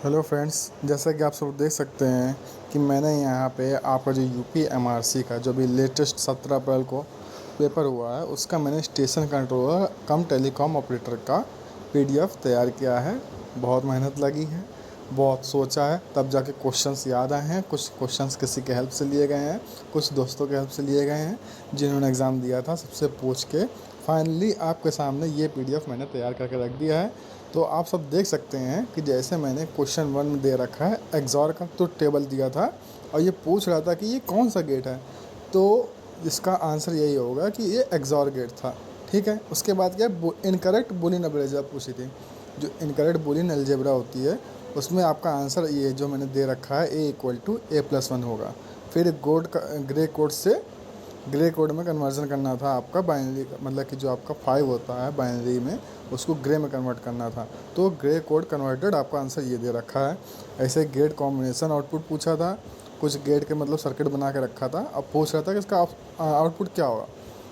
Hello friends, जैसा कि आप सब देख सकते हैं कि मैंने यहाँ पे आपका जो यूपी एमआरसी का जो भी लेटेस्ट 17 अप्रैल को पेपर हुआ है उसका मैंने station controller cum telecom operator का पीडीएफ तैयार किया है। बहुत मेहनत लगी है, बहुत सोचा है, तब जाके क्वेश्चंस याद आए हैं। कुछ क्वेश्चंस किसी के हेल्प से लिए गए हैं, कुछ दोस्तों के हेल्प से लिए गए हैं जिन्होंने एग्ज़ाम दिया था, सबसे पूछ के फाइनली आपके सामने ये पीडीएफ मैंने तैयार करके रख दिया है। तो आप सब देख सकते हैं कि जैसे मैंने क्वेश्चन 1 में दे रखा है एग्जॉर का तो टेबल दिया था और ये पूछ रहा था कि ये कौन सा गेट है, तो इसका आंसर यही होगा कि ये एग्जॉर गेट था। ठीक है, उसके बाद क्या इनकरेक्ट बुलियन अलजेब्रा पूछी थी। जो इनकरेक्ट बुलियन अलजेब्रा होती है उसमें आपका आंसर ये जो मैंने दे रखा है a=a+1 होगा। फिर कोड का ग्रे कोड में कन्वर्जन करना था आपका बाइनरी का, मतलब कि जो आपका 5 होता है बाइनरी में उसको ग्रे में कन्वर्ट करना था। तो ग्रे कोड कन्वर्टेड आपका आंसर ये दे रखा है। ऐसे गेट कॉम्बिनेशन आउटपुट पूछा था, कुछ गेट के मतलब सर्किट बना के रखा था। अब पूछ रहा था कि इसका आउटपुट क्या होगा।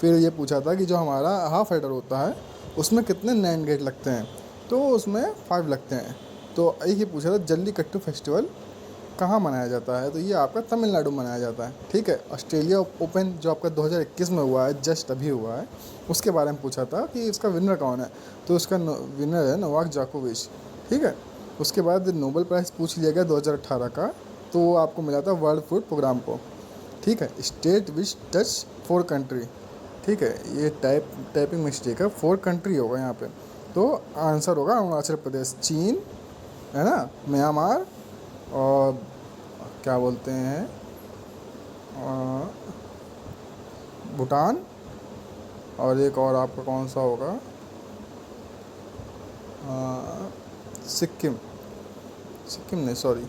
फिर ये पूछा था कि जो हमारा हाफ एडर होता है उसमें कितने नैंड गेट लगते हैं, तो उसमें 5 लगते हैं। तो ये पूछा था जल्लीकट्टू फेस्टिवल कहाँ मनाया जाता है, तो ये आपका तमिलनाडु में मनाया जाता है। ठीक है, ऑस्ट्रेलिया ओपन जो आपका 2021 में हुआ है, जस्ट अभी हुआ है, उसके बारे में पूछा था कि इसका विनर कौन है, तो उसका विनर है नोवाक जोकोविच। ठीक है, उसके बाद नोबेल प्राइज़ पूछ लिया गया 2018 का, तो वो आपको मिला था वर्ल्ड फूड प्रोग्राम को। ठीक है, स्टेट विच टच 4 कंट्री। ठीक है, ये टाइपिंग मिस्टेक है, 4 कंट्री होगा यहाँ पे, तो आंसर होगा अरुणाचल प्रदेश, चीन है ना, म्यांमार, और क्या बोलते हैं भूटान, और एक और आपका कौन सा होगा, सिक्किम। सिक्किम नहीं, सॉरी,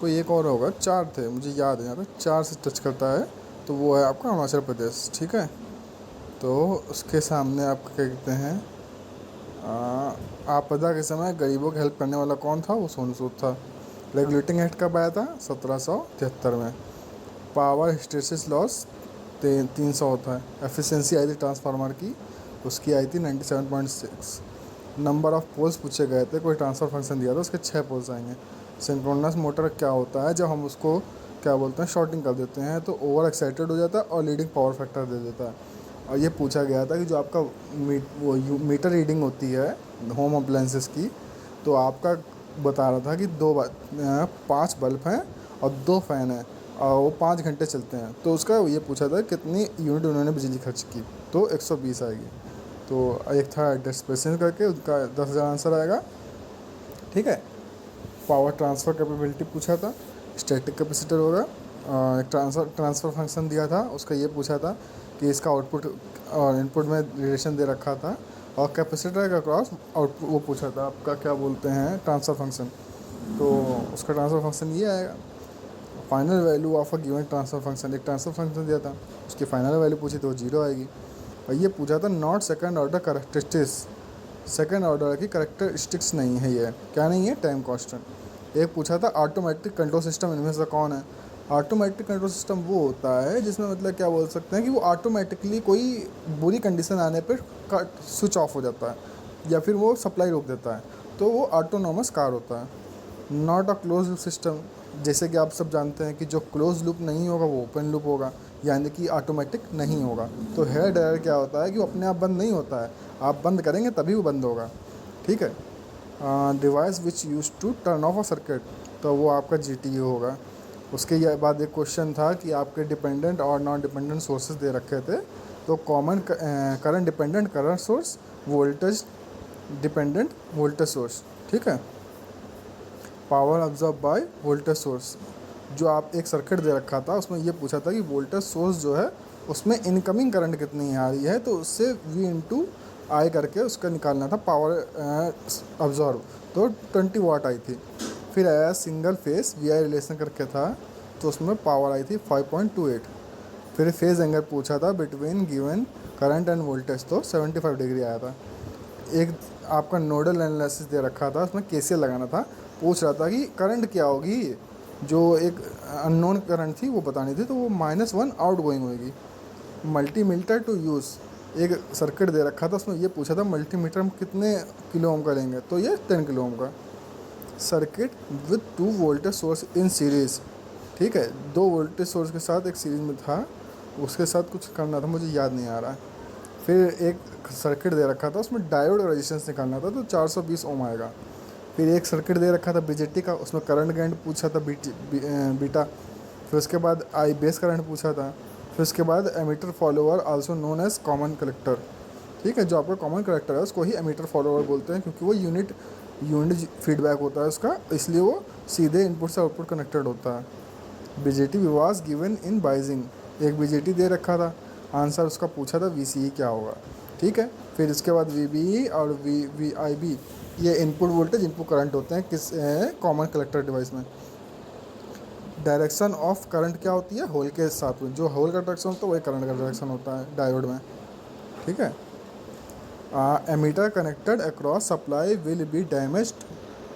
कोई एक और होगा। 4 थे मुझे याद है, यहाँ पे 4 से टच करता है, तो वो है आपका अरुणाचल प्रदेश। ठीक है, तो उसके सामने आप क्या कहते हैं, आपदा के समय गरीबों की हेल्प करने वाला कौन था, वो सोनू सूद था। रेगुलेटिंग एक्ट कब आया था, 1773 में। पावर हिस्टेरिसिस लॉस 300 होता है। एफिशिएंसी आई थी ट्रांसफार्मर की, उसकी आई थी 97.6। नंबर ऑफ पोल्स पूछे गए थे, कोई ट्रांसफ़र फंक्शन दिया था, उसके 6 पोल्स आएंगे। सिंक्रोनस मोटर क्या होता है, जब हम उसको क्या बोलते हैं शॉर्टिंग कर देते हैं तो ओवर एक्साइटेड हो जाता है और लीडिंग पावर फैक्टर दे देता है। और ये पूछा गया था कि जो आपका मीटर रीडिंग होती है होम अप्लायंसेस की, तो आपका बता रहा था कि 5 बल्ब हैं और 2 फ़ैन हैं और वो 5 घंटे चलते हैं, तो उसका ये पूछा था कितनी यूनिट उन्होंने बिजली खर्च की, तो 120 आएगी। तो एक था डेस्पेशन करके, उसका 10,000 आंसर आएगा। ठीक है, पावर ट्रांसफ़र कैपेबिलिटी पूछा था, स्टैटिक कैपेसिटर होगा। एक ट्रांसफ़र फंक्शन दिया था, उसका ये पूछा था कि इसका आउटपुट और इनपुट में रिलेशन दे रखा था, और कैपेसिटर का क्रॉस आउटपुट वो पूछा था आपका क्या बोलते हैं ट्रांसफ़र फंक्शन, तो उसका ट्रांसफ़र फंक्शन ये आएगा। Final value of a given transfer function, एक ट्रांसफ़र फंक्शन दिया था, उसकी फाइनल वैल्यू पूछी तो वो 0 आएगी। और ये पूछा था not second order characteristics, second order की करेक्टरिस्टिक्स नहीं है, ये क्या नहीं है, टाइम कांस्टेंट। एक पूछा था ऑटोमेटिक कंट्रोल सिस्टम इनमें से कौन है। ऑटोमेटिक कंट्रोल सिस्टम वो होता है जिसमें मतलब क्या बोल सकते हैं कि वो ऑटोमेटिकली कोई बुरी कंडीशन आने पर स्विच ऑफ हो जाता है या फिर वो सप्लाई रोक देता है, तो वो ऑटोनोमस कार होता है। Not a close loop system, जैसे कि आप सब जानते हैं कि जो क्लोज लूप नहीं होगा वो ओपन लूप होगा, यानी कि ऑटोमेटिक नहीं होगा। तो हेयर ड्रायर क्या होता है कि वो अपने आप बंद नहीं होता है, आप बंद करेंगे तभी वो बंद होगा। ठीक है, device which use to turn off a circuit, तो वो आपका जीटीयू होगा। उसके बाद एक क्वेश्चन था कि आपके डिपेंडेंट और नॉन डिपेंडेंट सोर्सेज दे रखे थे, तो common current dependent current source, voltage dependent voltage source. ठीक है, power absorb by voltage source, जो आप एक सर्किट दे रखा था उसमें ये पूछा था कि वोल्टेज सोर्स जो है उसमें इनकमिंग करंट कितनी आ रही है, तो उससे V इंटू आई करके उसका निकालना था पावर ऑब्जॉर्व, तो 20 वाट आई थी। फिर आया सिंगल फेस VI रिलेशन करके था, तो उसमें पावर आई थी 5.28। फिर फेज एंगल पूछा था between given current end voltage, तो 75 डिग्री आया था। एक आपका नोडल एनालिसिस दे रखा था, उसमें KCL लगाना था, पूछ रहा था कि करंट क्या होगी, जो एक अननोन करंट थी वो बतानी थी, तो वो -1 आउट गोइंग होगी। मल्टीमीटर टू यूज़, एक सर्किट दे रखा था, उसमें ये पूछा था मल्टीमीटर हम कितने किलो ओम का लेंगे, तो ये 10 किलो ओम का। Circuit with 2 voltage source in series, ठीक है, 2 वोल्टेज सोर्स के साथ एक सीरीज में था, उसके साथ कुछ करना था, मुझे याद नहीं आ रहा है। फिर एक सर्किट दे रखा था, उसमें डायोड और रेजिस्टेंस निकालना था, तो 420 ओम आएगा। फिर एक सर्किट दे रखा था बीजेटी का, उसमें करंट गेन पूछा था बीटा। फिर उसके बाद आई बेस करंट पूछा था। फिर उसके बाद emitter follower also known as common collector, ठीक है, जो आपका कॉमन कलेक्टर है उसको ही एमीटर फॉलोअर बोलते हैं, क्योंकि वो यूनिट फीडबैक होता है उसका, इसलिए वो सीधे इनपुट से आउटपुट कनेक्टेड होता है। बीजेटी वाज गिवन इन बाइजिंग, एक बीजेटी दे रखा था, आंसर उसका पूछा था वीसीई क्या होगा, ठीक है। फिर इसके बाद वीबीई और वीआईबी, ये इनपुट वोल्टेज इनपुट करंट होते हैं किस कॉमन कलेक्टर डिवाइस में। डायरेक्शन ऑफ करंट क्या होती है, होल के साथ में, जो होल का डायरेक्शन होता है वही करंट का डायरेक्शन होता है डायोड में, ठीक है। Ammeter connected across supply will be damaged,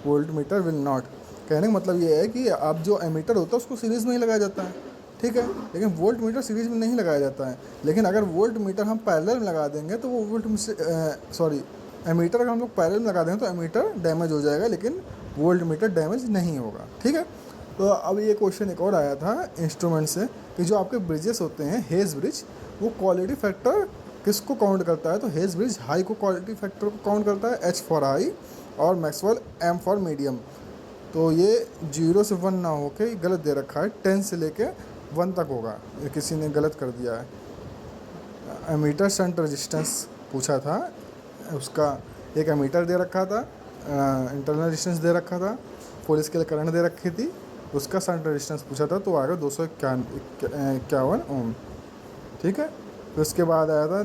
voltmeter will not. कहने का मतलब ये है कि आप जो एमीटर होता है उसको सीरीज़ में ही लगाया जाता है, ठीक है, लेकिन वोल्ट मीटर सीरीज़ में नहीं लगाया जाता है। लेकिन अगर वोल्ट मीटर हम पैरेलल में लगा देंगे तो वो एमीटर अगर हम लोग पैरेलल में लगा देंगे तो एमीटर डैमेज हो जाएगा, लेकिन वोल्ट मीटर डैमेज नहीं होगा, ठीक है। तो अब ये क्वेश्चन एक और आया था इंस्ट्रूमेंट से कि जो आपके ब्रिजेस होते हैं, हेज ब्रिज, वो क्वालिटी फैक्टर किसको काउंट करता है, तो हेज ब्रिज हाई को क्वालिटी फैक्टर को काउंट करता है, एच फॉर हाई और मैक्सवेल एम फॉर मीडियम। तो ये 0 से 1 ना होके गलत दे रखा है, 10 से लेके 1 तक होगा, ये किसी ने गलत कर दिया है। एमीटर शंट रेजिस्टेंस पूछा था, उसका एक एमीटर दे रखा था, इंटरनल रेजिस्टेंस दे रखा था, फुल स्केल करंट दे रखी थी, उसका शंट रेजिस्टेंस पूछा था, तो आएगा 251 ओम, ठीक है। फिर उसके बाद आया था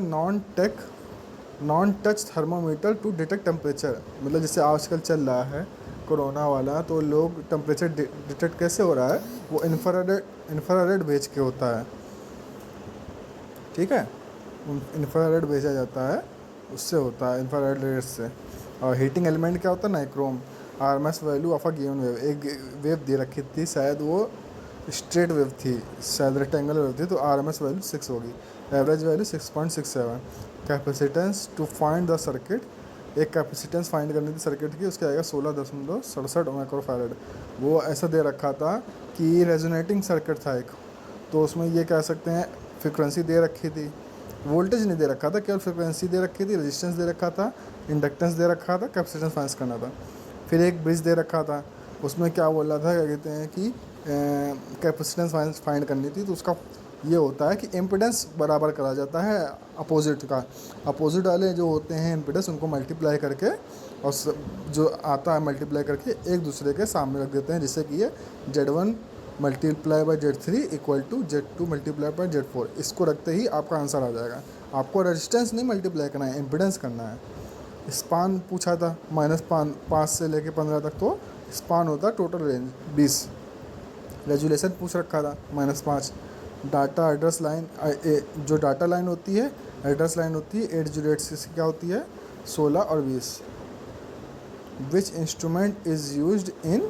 non touch thermometer to detect temperature, मतलब जैसे आजकल चल रहा है कोरोना वाला, तो लोग टेम्परेचर डिटेक्ट कैसे हो रहा है, वो इंफ्रारेड भेज के होता है, ठीक है, इंफ्रारेड भेजा जाता है, उससे होता है इंफ्रारेड रेड से। और हीटिंग एलिमेंट क्या होता है, nichrome. RMS value of a given wave, एक वेव दे रखी थी, शायद वो स्ट्रेट वेव थी, शायद रेक्टेंगुलर वेव थी, तो आरएमएस वैल्यू 6 होगी, average value 6.67। Capacitance to find the circuit, एक कैपेसिटेंस फाइंड करनी थी सर्किट की, उसके आएगा 16.67 माइक्रोफैरड। वो ऐसा दे रखा था कि रेजोनेटिंग सर्किट था एक, तो उसमें ये कह सकते हैं फ्रिक्वेंसी दे रखी थी, वोल्टेज नहीं दे रखा था, केवल फ्रिक्वेंसी दे रखी थी, रेजिस्टेंस दे रखा था, इंडक्टेंस दे रखा था, कैपेसिटेंस फाइंड करना था। फिर एक ब्रिज दे रखा था, उसमें क्या बोला था, क्या कहते हैं कि कैपेसिटेंस फाइंड करनी थी, तो उसका ये होता है कि इम्पीडेंस बराबर करा जाता है अपोजिट का, अपोजिट वाले जो होते हैं इम्पीडेंस उनको मल्टीप्लाई करके और जो आता है मल्टीप्लाई करके एक दूसरे के सामने रख देते हैं, जिससे कि ये Z1 multiply by Z3 equal to Z2 multiply by Z4, इसको रखते ही आपका आंसर आ जाएगा। आपको रेजिस्टेंस नहीं मल्टीप्लाई करना है, इम्पीडेंस करना है। स्पान पूछा था -5 से लेके 15 तक, तो स्पान होता है टोटल रेंज 20। रेजुलेशन पूछ रखा था -5। डाटा एड्रेस लाइन, जो डाटा लाइन होती है, एड्रेस लाइन होती है 8086 से क्या होती है 16 और 20। Which instrument is used in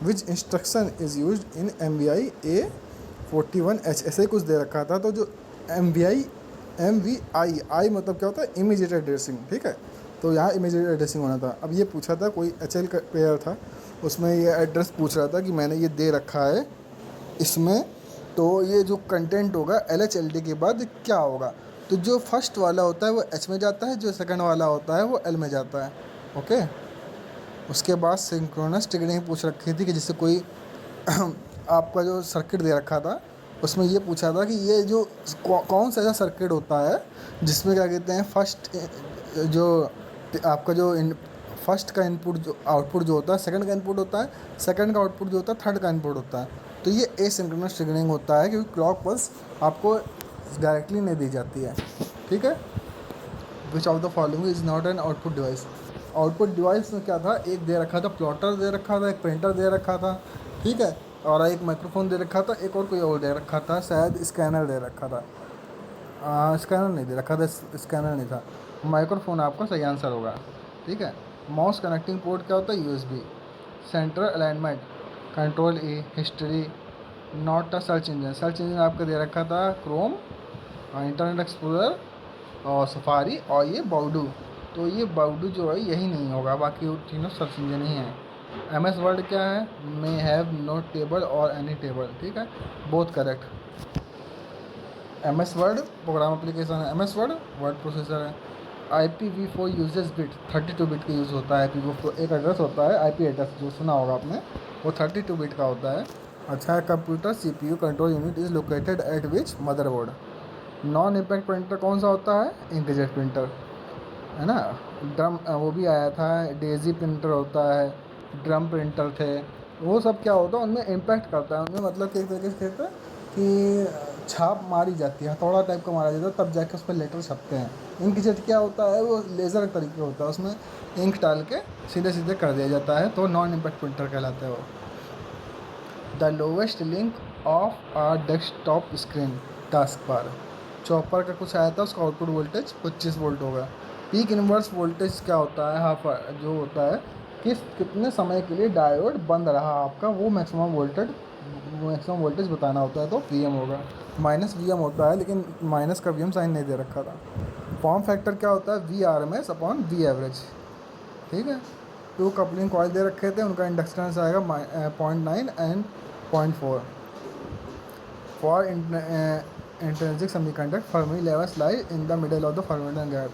which instruction is used in MVI A41H, ऐसे ही कुछ दे रखा था। तो जो MVI आई मतलब क्या होता है, इमीडिएट एड्रेसिंग, ठीक है, तो यहाँ इमीडिएट एड्रेसिंग होना था। अब ये पूछा था, कोई HL का प्लेयर था, उसमें ये एड्रेस पूछ रहा था कि मैंने ये दे रखा है इसमें, तो ये जो कंटेंट होगा LHLD के बाद क्या होगा, तो जो फर्स्ट वाला होता है वो H में जाता है, जो सेकंड वाला होता है वो L में जाता है, ओके। उसके बाद सिंक्रोनस ट्रिगरिंग पूछ रखी थी कि जिससे कोई आपका जो सर्किट दे रखा था उसमें ये पूछा था कि ये जो कौन सा ऐसा सर्किट होता है जिसमें क्या कहते हैं फर्स्ट जो आपका जो फर्स्ट का इनपुट जो आउटपुट जो होता है सेकंड का इनपुट होता है, सेकंड का आउटपुट जो होता है थर्ड का इनपुट होता है। तो ये एसिंक्रोनस ट्रिगरिंग होता है, क्योंकि क्लॉक पल्स आपको डायरेक्टली नहीं दी जाती है, ठीक है। Which of the following is not an output device, output device में क्या था, एक दे रखा था प्लॉटर दे रखा था, एक प्रिंटर दे रखा था, ठीक है, और एक माइक्रोफोन दे रखा था, एक और कोई और दे रखा था, शायद स्कैनर दे रखा था, स्कैनर नहीं दे रखा था, स्कैनर नहीं था, माइक्रोफोन आपका सही आंसर होगा, ठीक है। माउस कनेक्टिंग पोर्ट क्या होता है, USB। Central alignment, control E, history, not a search engine, search engine आपका दे रखा था क्रोम, इंटरनेट एक्सप्लोरर और सफारी और ये बाउडू। तो ये बाउडू जो है यही नहीं होगा, बाकी वो तीनों सर्च इंजन ही हैं। MS वर्ड क्या है, मे हैव नो टेबल और एनी टेबल, ठीक है, both correct. MS word programme application है, MS वर्ड वर्ड प्रोसेसर है। IPv4 यूजेस बिट 32 बिट का यूज़ होता है। IPv4 एक एड्रेस होता है, IP एड्रेस जो सुना होगा आपने, वो 32 बिट का होता है। अच्छा है, computer CPU control unit is located at which motherboard. Non impact printer कौन सा होता है, इंकजेट प्रिंटर, है ना। ड्रम वो भी आया था, डेजी प्रिंटर होता है, ड्रम प्रिंटर थे। वो सब क्या होता है, उनमें इम्पैक्ट करता है, उनमें मतलब कि एक तरीके से कहते हैं कि छाप मारी जाती है, हथौड़ा टाइप का मारा जाता है, तब जाके उस पर लेटर छपते हैं। इंकजेट क्या होता है, वो लेज़र तरीके होता है, उसमें इंक डाल के सीधे सीधे कर दिया जाता है, तो नॉन इम्पैक्ट प्रिंटर कहलाते हैं वो। The lowest link of a desktop screen task bar. Chopper का कुछ आया था, उसका आउटपुट वोल्टेज 25 वोल्ट होगा। पीक इन्वर्स वोल्टेज क्या होता है, हाफ जो होता है कितने समय के लिए डायोड बंद रहा आपका, वो मैक्सिमम वोल्टेज बताना होता है, तो VM होगा। -VM होता है, लेकिन माइनस का VM साइन नहीं दे रखा था। फॉर्म फैक्टर क्या होता है, VRMS अपॉन V एवरेज, ठीक है। 2 कपलिंग कॉइल दे रखे थे, उनका इंडक्टेंस आएगा 0.9 and 0.4। For intrinsic semiconductor Fermi levels lie in the middle of the Fermi gap.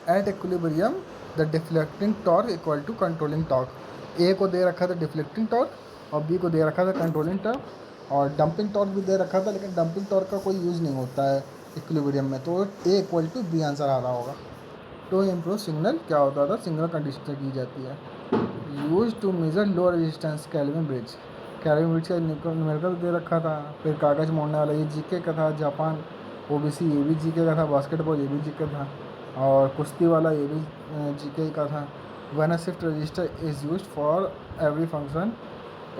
At equilibrium the deflecting torque equal to controlling torque. A को दे रखा था deflecting torque और B को दे रखा था कंट्रोलिंग टॉर्क, और डंपिंग टॉर्क भी दे रखा था, लेकिन डंपिंग टॉर्क का कोई यूज़ नहीं होता है इक्विलिब्रियम में, तो A equal to B answer आ रहा होगा। टू इम्प्रूव सिग्नल क्या होता था, सिग्नल कंडीशन की जाती है। Use to measure low resistance Kelvin bridge. Kelvin bridge का न्यूमेरिकल दे रखा था। फिर कागज़ मोड़ने वाला ये जीके का था, जापान OBC ये भी जीके का था, बास्केटबॉल ये भी जीके था, और कुश्ती वाला ये भी जीके का था। When a shift register is used for every function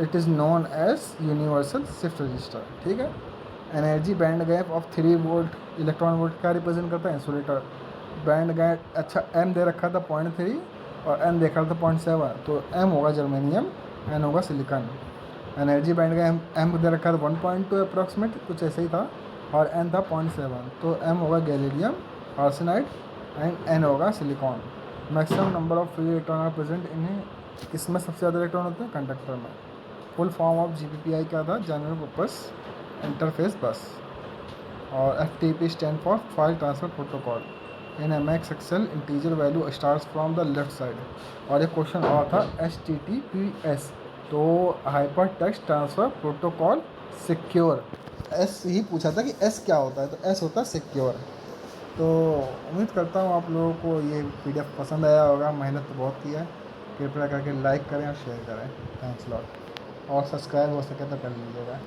it is known as universal shift register, ठीक है। Energy band gap of 3 volt electron volt क्या रिप्रेजेंट करता है, इंसुलेटर। बैंड गैप, अच्छा M दे रखा था 0.3 और N देखा था 0.7, तो M होगा जर्मेनियम, N होगा silicon. Energy band gap M दे रखा था 1.2 अप्रॉक्सीमेट, कुछ ऐसे ही था, और N था 0.7, तो M होगा गैलीडियम आर्सेनाइड एंड N होगा silicon. Maximum number of free electron are present इन्हें, किसमें सबसे ज़्यादा इलेक्ट्रॉन होते हैं, कंडक्टर में। फुल फॉर्म ऑफ GPPI क्या था, जनरल पर्पस इंटरफेस बस। और FTP stand for file transfer protocol. In MX Excel integer value starts from the left side. और एक क्वेश्चन और था HTTPS, तो hyper text transfer protocol secure. S ही पूछा था कि S क्या होता है, तो S होता है सिक्योर। तो उम्मीद करता हूँ आप लोगों को ये PDF पसंद आया होगा, मेहनत तो बहुत की है। कृपया करके लाइक करें और शेयर करें, थैंक्स लॉट, और सब्सक्राइब हो सके तो कर लीजिएगा।